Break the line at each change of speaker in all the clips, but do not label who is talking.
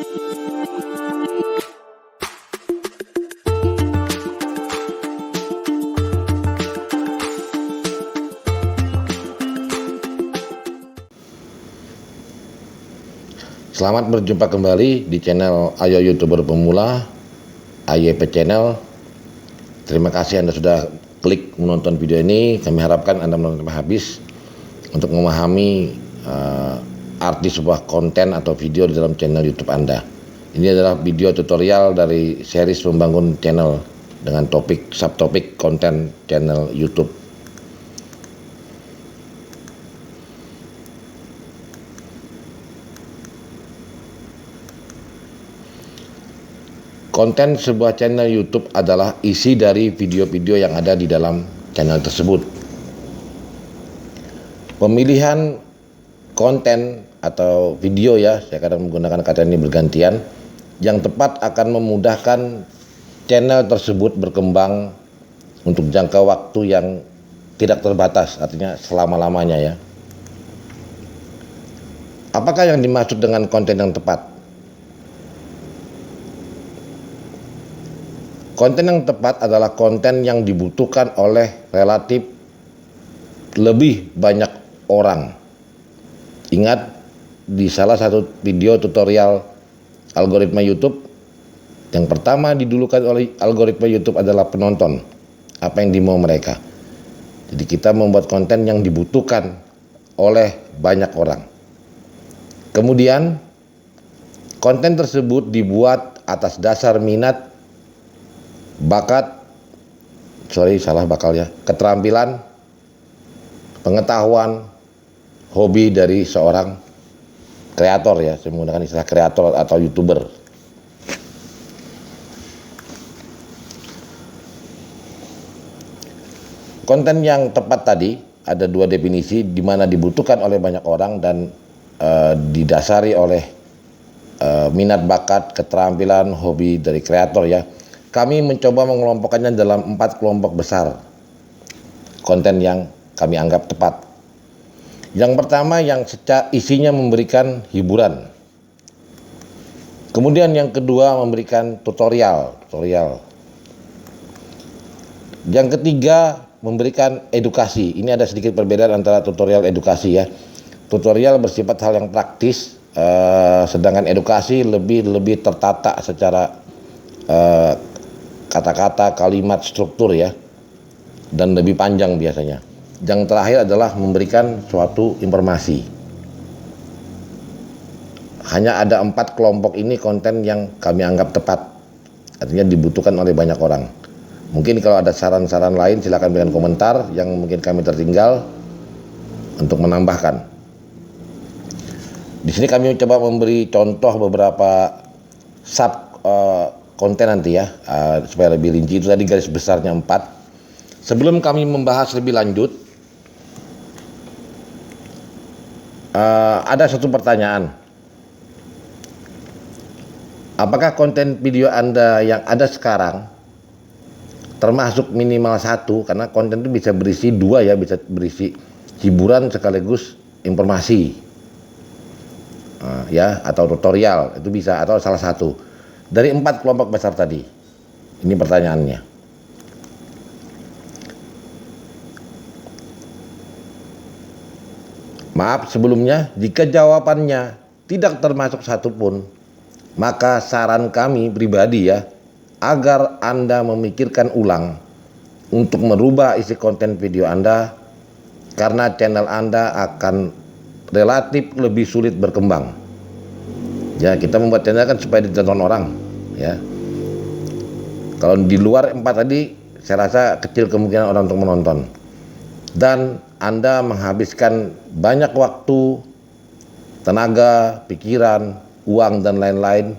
Selamat berjumpa kembali di channel Ayo Youtuber Pemula, AYP Channel. Terima kasih Anda sudah klik menonton video ini. Kami harapkan Anda menonton sampai habis untuk memahami arti sebuah konten atau video di dalam channel YouTube Anda. Ini adalah video tutorial dari series membangun channel dengan subtopik konten channel YouTube. Konten sebuah channel YouTube adalah isi dari video-video yang ada di dalam channel tersebut. Pemilihan konten atau video, ya, saya kadang menggunakan kata ini bergantian, yang tepat akan memudahkan channel tersebut berkembang untuk jangka waktu yang tidak terbatas, artinya selama-lamanya, ya. Apakah yang dimaksud dengan konten yang tepat? Konten yang tepat adalah konten yang dibutuhkan oleh relatif lebih banyak orang. Ingat, di salah satu video tutorial algoritma YouTube, yang pertama didulukan oleh algoritma YouTube adalah penonton. Apa yang dimau mereka. Jadi kita membuat konten yang dibutuhkan oleh banyak orang. Kemudian, konten tersebut dibuat atas dasar minat, keterampilan, pengetahuan, hobi dari seorang kreator, ya, saya menggunakan istilah kreator atau YouTuber. Konten yang tepat tadi ada dua definisi, di mana dibutuhkan oleh banyak orang dan didasari oleh minat, bakat, keterampilan, hobi dari kreator, ya. Kami mencoba mengelompokkannya dalam 4 kelompok besar konten yang kami anggap tepat. Yang pertama, yang isinya memberikan hiburan. Kemudian yang kedua, memberikan tutorial. Yang ketiga, memberikan edukasi. Ini ada sedikit perbedaan antara tutorial edukasi, ya. Tutorial bersifat hal yang praktis, sedangkan edukasi lebih tertata secara kata-kata, kalimat, struktur, ya, dan lebih panjang biasanya. Yang terakhir adalah memberikan suatu informasi. Hanya ada 4 kelompok ini konten yang kami anggap tepat, artinya dibutuhkan oleh banyak orang. Mungkin kalau ada saran-saran lain silakan berikan komentar yang mungkin kami tertinggal untuk menambahkan. Di sini kami coba memberi contoh beberapa konten nanti, ya, supaya lebih rinci. Itu tadi garis besarnya 4. Sebelum kami membahas lebih lanjut, ada satu pertanyaan. Apakah konten video Anda yang ada sekarang termasuk minimal 1? Karena konten itu bisa berisi 2, ya, bisa berisi hiburan sekaligus informasi, ya, atau tutorial, itu bisa, atau salah satu dari 4 kelompok besar tadi. Ini pertanyaannya. Maaf sebelumnya, jika jawabannya tidak termasuk satupun, maka saran kami pribadi, ya, agar Anda memikirkan ulang untuk merubah isi konten video Anda, karena channel Anda akan relatif lebih sulit berkembang. Ya, kita membuat channel kan supaya ditonton orang, ya. Kalau di luar 4 tadi, saya rasa kecil kemungkinan orang untuk menonton. Dan Anda menghabiskan banyak waktu, tenaga, pikiran, uang, dan lain-lain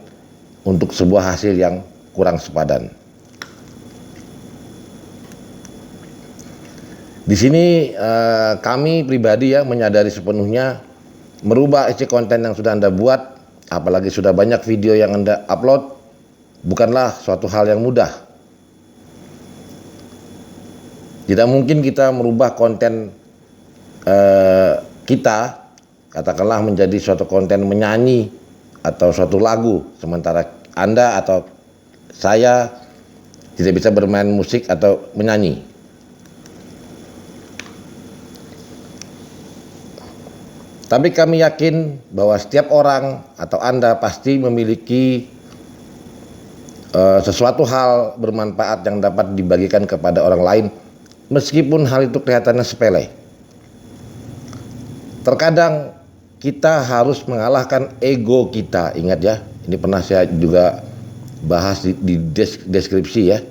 untuk sebuah hasil yang kurang sepadan. Di sini kami pribadi, ya, menyadari sepenuhnya merubah isi konten yang sudah Anda buat, apalagi sudah banyak video yang Anda upload, bukanlah suatu hal yang mudah. Tidak mungkin kita merubah konten kita, katakanlah menjadi suatu konten menyanyi atau suatu lagu, sementara Anda atau saya tidak bisa bermain musik atau menyanyi. Tapi kami yakin bahwa setiap orang atau Anda pasti memiliki sesuatu hal bermanfaat yang dapat dibagikan kepada orang lain, meskipun hal itu kelihatannya sepele. Terkadang kita harus mengalahkan ego kita. Ingat ya, ini pernah saya juga bahas di deskripsi ya.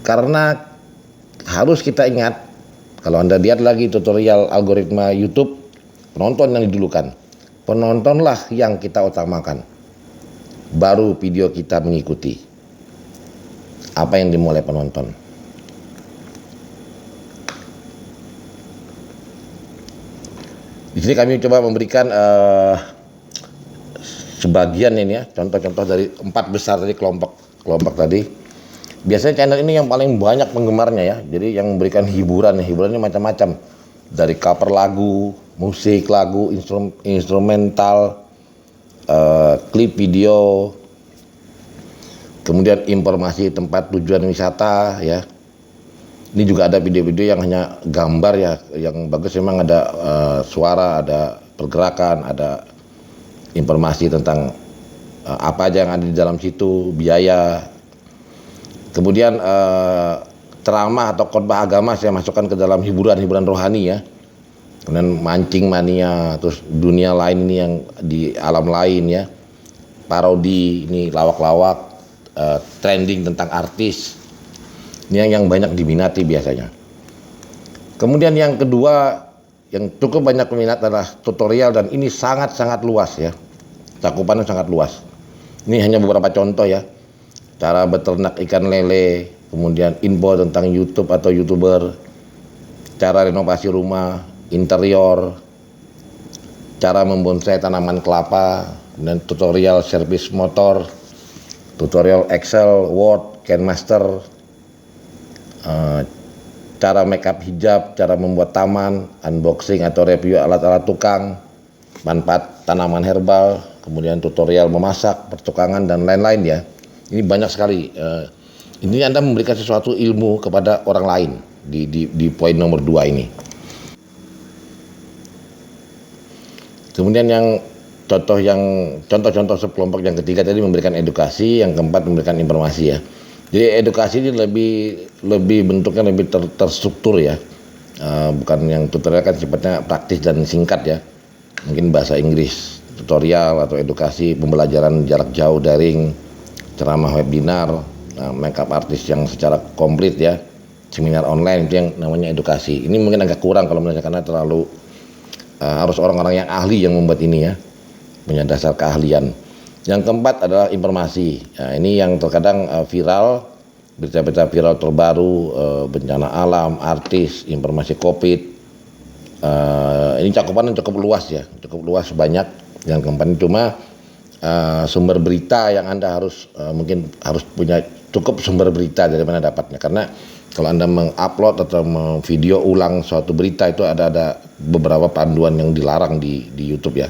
Karena harus kita ingat, kalau Anda lihat lagi tutorial algoritma YouTube, penonton yang didulukan. Penontonlah yang kita utamakan. Baru video kita mengikuti apa yang dimulai penonton. Di sini kami coba memberikan sebagian ini ya, contoh-contoh dari 4 besar tadi, kelompok tadi. Biasanya channel ini yang paling banyak penggemarnya ya. Jadi yang memberikan hiburannya macam-macam. Dari cover lagu, musik lagu, instrumental, klip video, kemudian informasi tempat tujuan wisata ya. Ini juga ada video-video yang hanya gambar ya, yang bagus memang, ada suara, ada pergerakan, ada informasi tentang apa aja yang ada di dalam situ, biaya. Kemudian ceramah atau khotbah agama saya masukkan ke dalam hiburan rohani ya. Kemudian mancing mania, terus dunia lain ini yang di alam lain ya. Parodi, ini lawak-lawak, trending tentang artis. Ini yang banyak diminati biasanya. Kemudian yang kedua yang cukup banyak peminat adalah tutorial, dan ini sangat-sangat luas ya. Cakupannya sangat luas. Ini hanya beberapa contoh ya. Cara beternak ikan lele, kemudian info tentang YouTube atau YouTuber, cara renovasi rumah, interior, cara membonsai tanaman kelapa, kemudian tutorial servis motor, tutorial Excel, Word, KineMaster, cara makeup hijab, cara membuat taman, unboxing atau review alat-alat tukang, manfaat tanaman herbal, kemudian tutorial memasak, pertukangan, dan lain-lain ya. Ini banyak sekali. Ini Anda memberikan sesuatu ilmu kepada orang lain di poin nomor 2 ini. Kemudian yang contoh-contoh sekelompok yang ketiga tadi memberikan edukasi, yang keempat memberikan informasi ya. Jadi edukasi ini lebih bentuknya lebih terstruktur ya. Bukan yang tutorial kan sifatnya praktis dan singkat ya. Mungkin bahasa Inggris, tutorial atau edukasi, pembelajaran jarak jauh daring, ceramah webinar, makeup artis yang secara komplit ya, seminar online, itu yang namanya edukasi. Ini mungkin agak kurang kalau menurut saya, karena terlalu harus orang-orang yang ahli yang membuat ini ya, punya dasar keahlian. Yang keempat adalah informasi. Nah, ini yang terkadang viral, berita-berita viral terbaru, bencana alam, artis, informasi COVID. Ini cakupannya cukup luas ya, cukup luas, banyak. Yang keempat ini cuma sumber berita yang Anda harus mungkin harus punya cukup sumber berita dari mana dapatnya, karena kalau Anda mengupload atau video ulang suatu berita itu ada beberapa panduan yang dilarang di YouTube ya.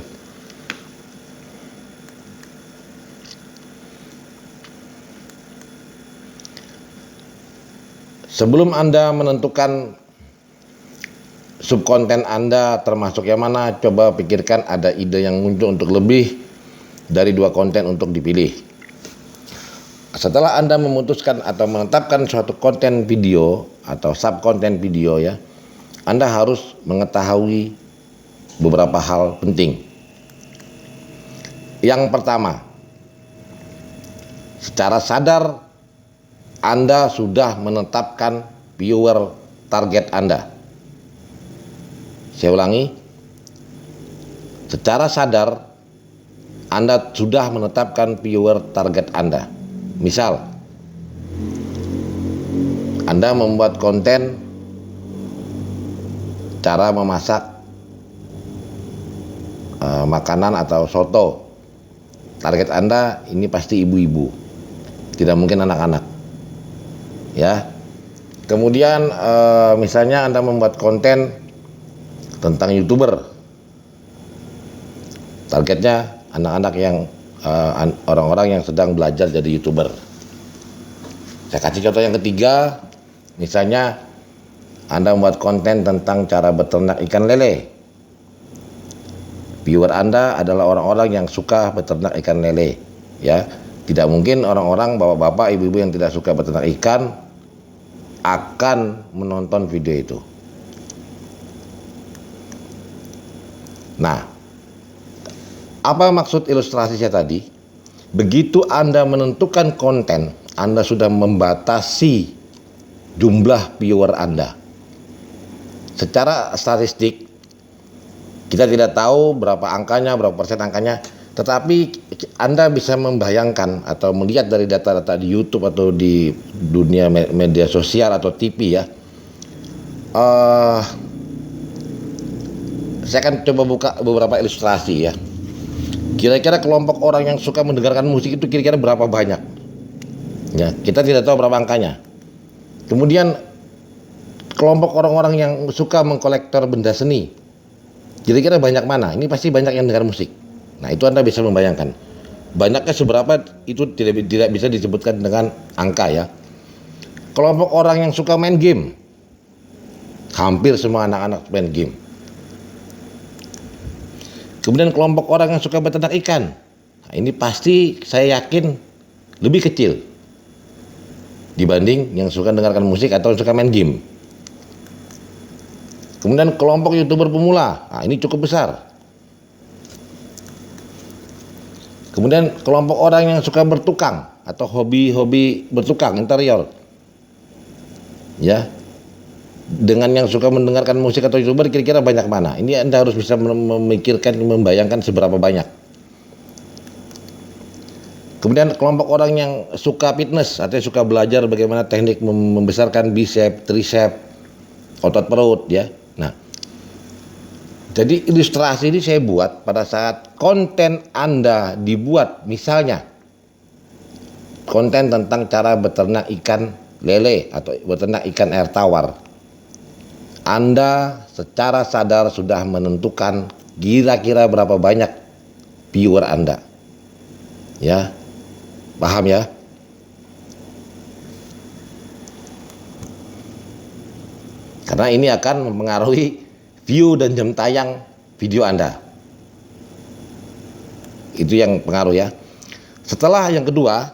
Sebelum Anda menentukan subkonten Anda termasuk yang mana, coba pikirkan ada ide yang muncul untuk lebih dari 2 konten untuk dipilih. Setelah Anda memutuskan atau menetapkan suatu konten video atau subkonten video ya, Anda harus mengetahui beberapa hal penting. Yang pertama, secara sadar Anda sudah menetapkan viewer target Anda. Saya ulangi, secara sadar Anda sudah menetapkan viewer target Anda. Misal, Anda membuat konten cara memasak makanan atau soto. Target Anda ini pasti ibu-ibu, tidak mungkin anak-anak. Ya. Kemudian misalnya Anda membuat konten tentang YouTuber. Targetnya anak-anak yang orang-orang yang sedang belajar jadi YouTuber. Saya kasih contoh yang ketiga, misalnya Anda membuat konten tentang cara beternak ikan lele. Viewer Anda adalah orang-orang yang suka beternak ikan lele, ya. Tidak mungkin orang-orang, bapak-bapak, ibu-ibu yang tidak suka beternak ikan akan menonton video itu. Nah, apa maksud ilustrasi saya tadi? Begitu Anda menentukan konten, Anda sudah membatasi jumlah viewer Anda. Secara statistik, kita tidak tahu berapa angkanya, berapa persen angkanya, tetapi Anda bisa membayangkan atau melihat dari data-data di YouTube atau di dunia media sosial atau TV ya. Saya akan coba buka beberapa ilustrasi ya. Kira-kira kelompok orang yang suka mendengarkan musik itu kira-kira berapa banyak? Ya, kita tidak tahu berapa angkanya. Kemudian kelompok orang-orang yang suka mengkolektor benda seni, kira-kira banyak mana? Ini pasti banyak yang dengar musik. Nah, itu Anda bisa membayangkan. Banyaknya seberapa itu tidak bisa disebutkan dengan angka ya. Kelompok orang yang suka main game, hampir semua anak-anak main game. Kemudian kelompok orang yang suka beternak ikan, nah, ini pasti saya yakin lebih kecil dibanding yang suka dengarkan musik atau suka main game. Kemudian kelompok YouTuber pemula, nah, ini cukup besar. Kemudian kelompok orang yang suka bertukang atau hobi-hobi bertukang interior, ya. Dengan yang suka mendengarkan musik atau YouTuber kira-kira banyak mana? Ini Anda harus bisa memikirkan, membayangkan seberapa banyak. Kemudian kelompok orang yang suka fitness atau suka belajar bagaimana teknik membesarkan bicep, tricep, otot perut ya. Nah, jadi ilustrasi ini saya buat pada saat konten Anda dibuat, misalnya konten tentang cara beternak ikan lele atau beternak ikan air tawar. Anda secara sadar sudah menentukan kira-kira berapa banyak viewer Anda. Ya. Paham ya? Karena ini akan mempengaruhi view dan jam tayang video Anda. Itu yang pengaruh ya. Setelah yang kedua,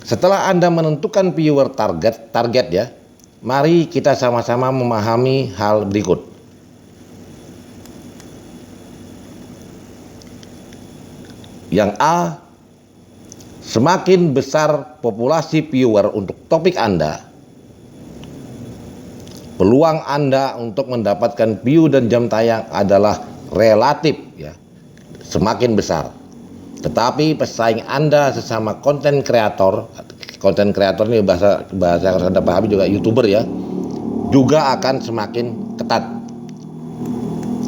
setelah Anda menentukan viewer target ya, mari kita sama-sama memahami hal berikut. Yang A, semakin besar populasi viewer untuk topik Anda, peluang Anda untuk mendapatkan view dan jam tayang adalah relatif ya, semakin besar. Tetapi pesaing Anda sesama konten kreator ini bahasa yang harus Anda pahami juga YouTuber ya, juga akan semakin ketat.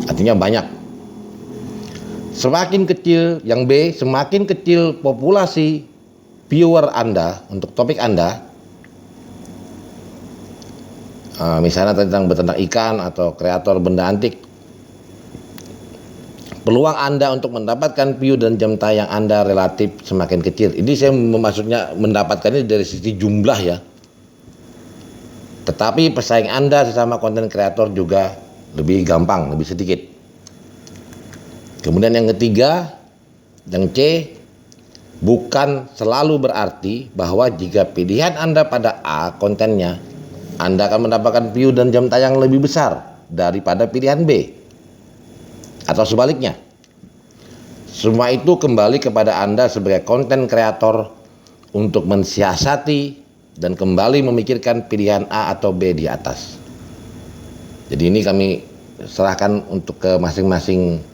Artinya banyak. Semakin kecil, yang B, semakin kecil populasi viewer Anda untuk topik Anda, misalnya tentang beternak ikan atau kreator benda antik, peluang Anda untuk mendapatkan view dan jam tayang Anda relatif semakin kecil. Ini saya maksudnya mendapatkannya dari sisi jumlah ya. Tetapi pesaing Anda sesama konten kreator juga lebih gampang, lebih sedikit. Kemudian yang ketiga, yang C, bukan selalu berarti bahwa jika pilihan Anda pada A kontennya, Anda akan mendapatkan view dan jam tayang lebih besar daripada pilihan B. Atau sebaliknya. Semua itu kembali kepada Anda sebagai konten kreator untuk mensiasati dan kembali memikirkan pilihan A atau B di atas. Jadi ini kami serahkan untuk ke masing-masing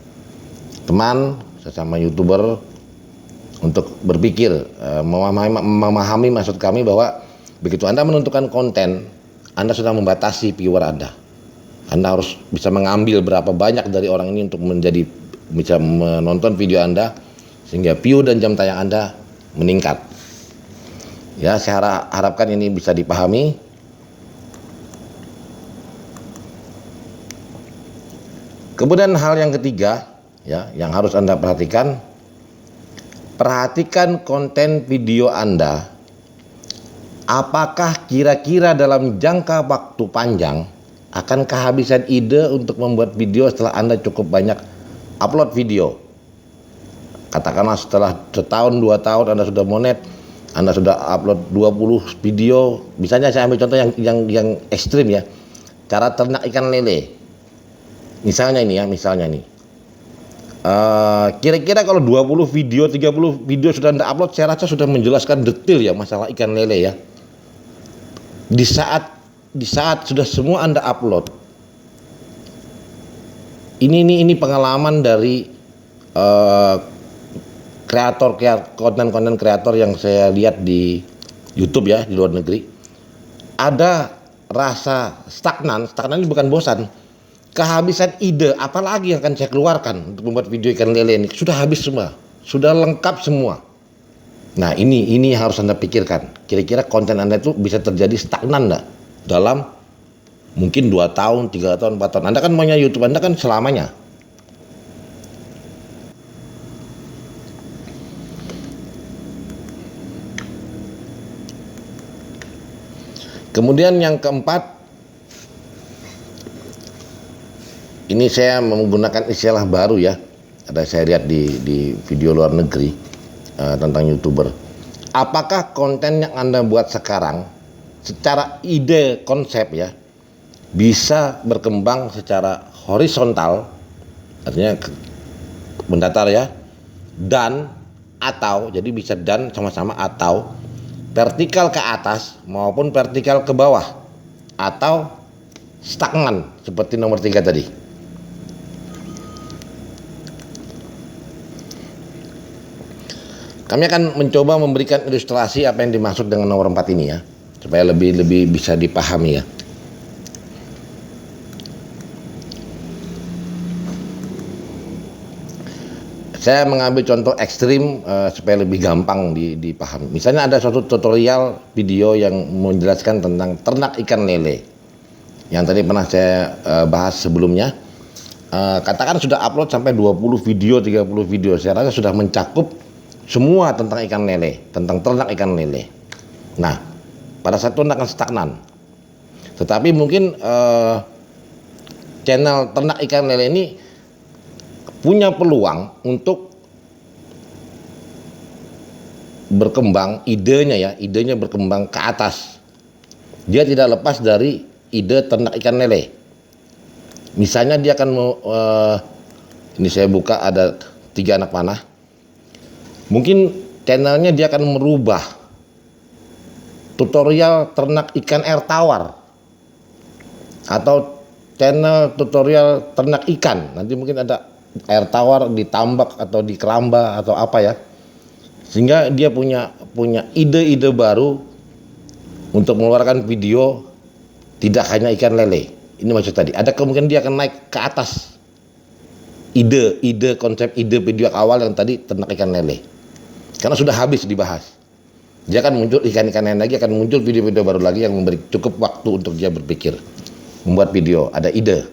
teman sesama YouTuber untuk berpikir, memahami maksud kami bahwa begitu Anda menentukan konten, Anda sudah membatasi viewer Anda. Anda harus bisa mengambil berapa banyak dari orang ini untuk bisa menonton video Anda sehingga view dan jam tayang Anda meningkat. Ya, saya harapkan ini bisa dipahami. Kemudian hal yang ketiga, ya yang harus Anda perhatikan. Perhatikan konten video Anda. Apakah kira-kira dalam jangka waktu panjang akan kehabisan ide untuk membuat video setelah Anda cukup banyak upload video? Katakanlah setelah setahun 2 tahun Anda sudah monet, Anda sudah upload 20 video. Misalnya saya ambil contoh yang ekstrim ya. Cara ternak ikan lele. Misalnya ini ya, kira-kira kalau 20 video, 30 video sudah Anda upload, saya rasa sudah menjelaskan detail ya masalah ikan lele ya. Di saat sudah semua Anda upload, ini pengalaman dari konten kreator yang saya lihat di YouTube ya, di luar negeri. Ada rasa stagnan ini bukan bosan, kehabisan ide, apalagi yang akan saya keluarkan untuk membuat video ikan lele ini. Sudah habis semua, sudah lengkap semua. Nah ini harus Anda pikirkan, kira-kira konten Anda itu bisa terjadi stagnan enggak dalam mungkin 2 tahun, 3 tahun, 4 tahun. Anda kan maunya YouTube Anda kan selamanya. Kemudian yang keempat, ini saya menggunakan istilah baru ya, ada saya lihat di video luar negeri tentang YouTuber. Apakah konten yang Anda buat sekarang secara ide konsep ya bisa berkembang secara horizontal, artinya mendatar ya, dan atau jadi bisa dan sama-sama, atau vertikal ke atas maupun vertikal ke bawah, atau stagnan seperti nomor 3 tadi. Kami akan mencoba memberikan ilustrasi apa yang dimaksud dengan nomor 4 ini ya, supaya lebih bisa dipahami ya. Saya mengambil contoh ekstrim supaya lebih gampang dipahami. Misalnya ada suatu tutorial video yang menjelaskan tentang ternak ikan lele, yang tadi pernah saya bahas sebelumnya. Katakan sudah upload sampai 20 video, 30 video, saya rasa sudah mencakup semua tentang ikan lele, tentang ternak ikan lele. Nah, pada saat itu Anda akan stagnan. Tetapi mungkin channel ternak ikan lele ini punya peluang untuk berkembang, idenya berkembang ke atas. Dia tidak lepas dari ide ternak ikan lele. Misalnya dia akan ini saya buka ada 3 anak panah. Mungkin channelnya dia akan merubah tutorial ternak ikan air tawar, atau channel tutorial ternak ikan. Nanti mungkin ada air tawar ditambak atau di keramba atau apa ya, sehingga dia punya ide-ide baru untuk mengeluarkan video tidak hanya ikan lele. Ini maksud tadi, ada kemungkinan dia akan naik ke atas ide konsep ide video awal yang tadi ternak ikan lele, karena sudah habis dibahas. Dia akan muncul ikan-ikan lain lagi, akan muncul video-video baru lagi yang memberi cukup waktu untuk dia berpikir, membuat video, ada ide.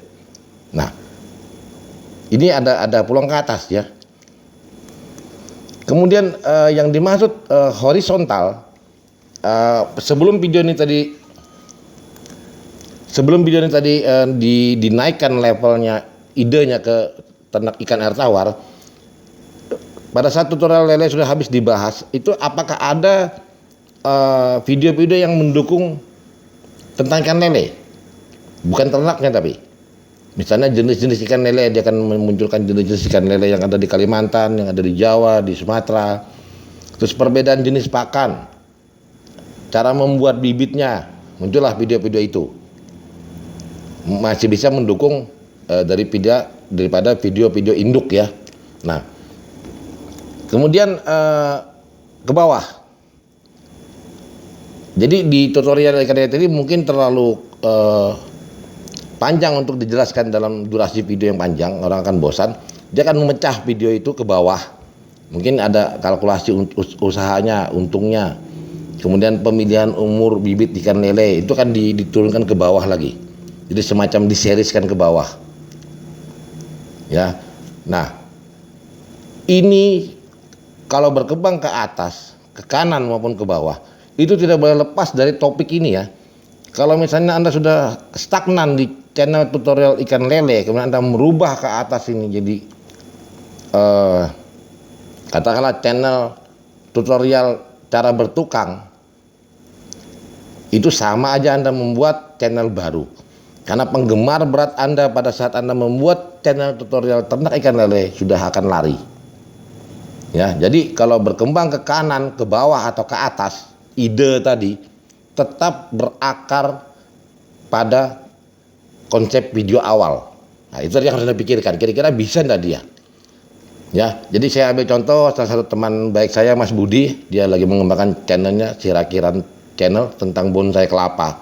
Nah, ini ada peluang ke atas ya. Kemudian yang dimaksud horizontal, sebelum video ini tadi dinaikkan levelnya idenya ke ternak ikan air tawar, pada saat tutorial lele sudah habis dibahas, itu apakah ada video-video yang mendukung tentang ikan lele, bukan ternaknya tapi. Misalnya jenis-jenis ikan lele, dia akan memunculkan jenis-jenis ikan lele yang ada di Kalimantan, yang ada di Jawa, di Sumatera. Terus perbedaan jenis pakan, cara membuat bibitnya, muncullah video-video itu. Masih bisa mendukung daripada video-video induk ya. Nah, kemudian ke bawah. Jadi di tutorial ikan lele tadi mungkin terlalu panjang untuk dijelaskan dalam durasi video yang panjang, orang akan bosan. Dia akan memecah video itu ke bawah. Mungkin ada kalkulasi usahanya, untungnya. Kemudian pemilihan umur bibit ikan lele itu kan diturunkan ke bawah lagi. Jadi semacam diseriskan ke bawah. Ya. Nah, Ini kalau berkembang ke atas, ke kanan maupun ke bawah, itu tidak boleh lepas dari topik ini ya. Kalau misalnya Anda sudah stagnan di channel tutorial ikan lele, kemudian Anda merubah ke atas ini jadi katakanlah channel tutorial cara bertukang, itu sama aja Anda membuat channel baru. Karena penggemar berat Anda pada saat Anda membuat channel tutorial ternak ikan lele sudah akan lari. Ya, jadi kalau berkembang ke kanan, ke bawah atau ke atas, ide tadi tetap berakar pada konsep video awal. Nah, itu yang harus Anda pikirkan. Kira-kira bisa enggak dia? Ya, jadi saya ambil contoh salah satu teman baik saya, Mas Budi, dia lagi mengembangkan channelnya Sirakiran Channel tentang bonsai kelapa.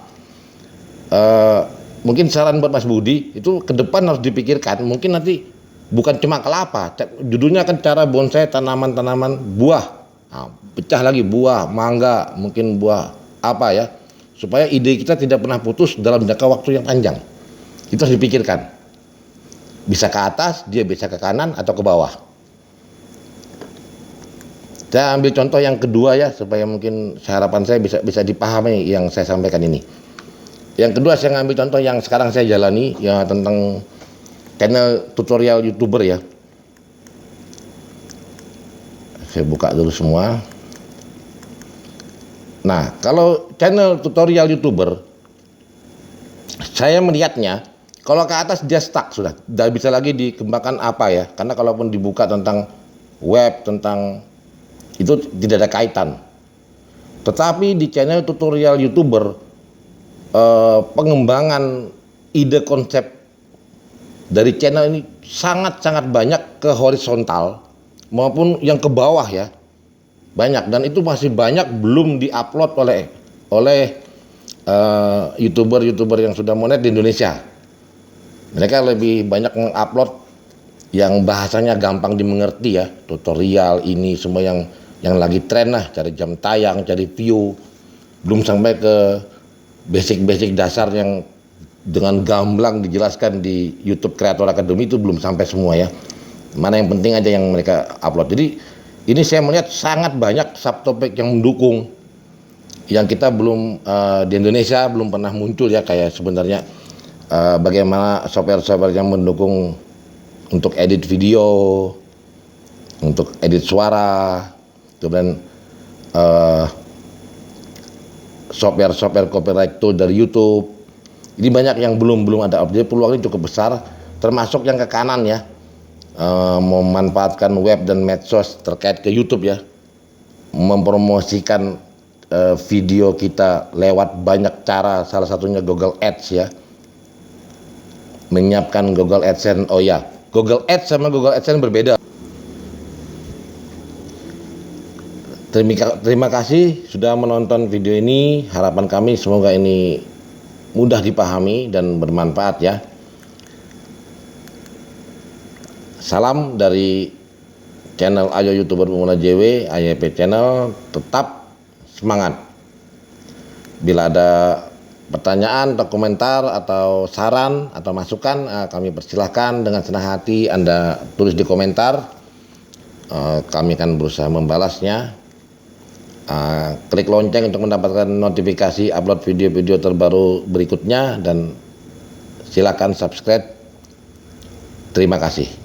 Mungkin saran buat Mas Budi itu ke depan harus dipikirkan. Mungkin nanti bukan cuma kelapa, judulnya kan cara bonsai tanaman-tanaman buah. Nah, pecah lagi buah, mangga, mungkin buah apa ya, supaya ide kita tidak pernah putus dalam jangka waktu yang panjang. Itu harus dipikirkan. Bisa ke atas, dia bisa ke kanan atau ke bawah. Saya ambil contoh yang kedua ya, supaya mungkin harapan saya bisa dipahami yang saya sampaikan ini. Yang kedua saya ngambil contoh yang sekarang saya jalani ya, tentang channel tutorial YouTuber ya. Saya buka dulu semua. Nah, kalau channel tutorial YouTuber, saya melihatnya kalau ke atas dia stuck sudah, tidak bisa lagi dikembangkan apa ya. Karena kalaupun dibuka tentang web, tentang itu tidak ada kaitan. Tetapi di channel tutorial YouTuber, pengembangan ide konsep dari channel ini sangat-sangat banyak ke horizontal maupun yang ke bawah ya, banyak, dan itu masih banyak belum diupload oleh YouTuber yang sudah monet di Indonesia. Mereka lebih banyak mengupload yang bahasanya gampang dimengerti ya, tutorial ini semua yang lagi tren lah, cari jam tayang, cari view, belum sampai ke basic dasar yang dengan gamblang dijelaskan di YouTube Creator Academy, itu belum sampai semua ya. Mana yang penting aja yang mereka upload. Jadi ini saya melihat sangat banyak subtopik yang mendukung, yang kita belum di Indonesia belum pernah muncul ya, kayak sebenarnya bagaimana software yang mendukung untuk edit video, untuk edit suara, kemudian software copyright tool dari YouTube. Ini banyak yang belum ada update. Peluang ini cukup besar, termasuk yang ke kanan ya, memanfaatkan web dan medsos terkait ke YouTube ya, mempromosikan video kita lewat banyak cara, salah satunya Google Ads ya, menyiapkan Google AdSense. Oh ya, Google Ads sama Google AdSense berbeda. Terima kasih sudah menonton video ini. Harapan kami semoga ini mudah dipahami dan bermanfaat ya. Salam dari channel Ayo YouTuber Pemula JW, AYP Channel. Tetap semangat. Bila ada pertanyaan atau komentar atau saran atau masukan, kami persilahkan dengan senang hati Anda tulis di komentar. Kami akan berusaha membalasnya. Klik lonceng untuk mendapatkan notifikasi upload video-video terbaru berikutnya, dan silakan subscribe. Terima kasih.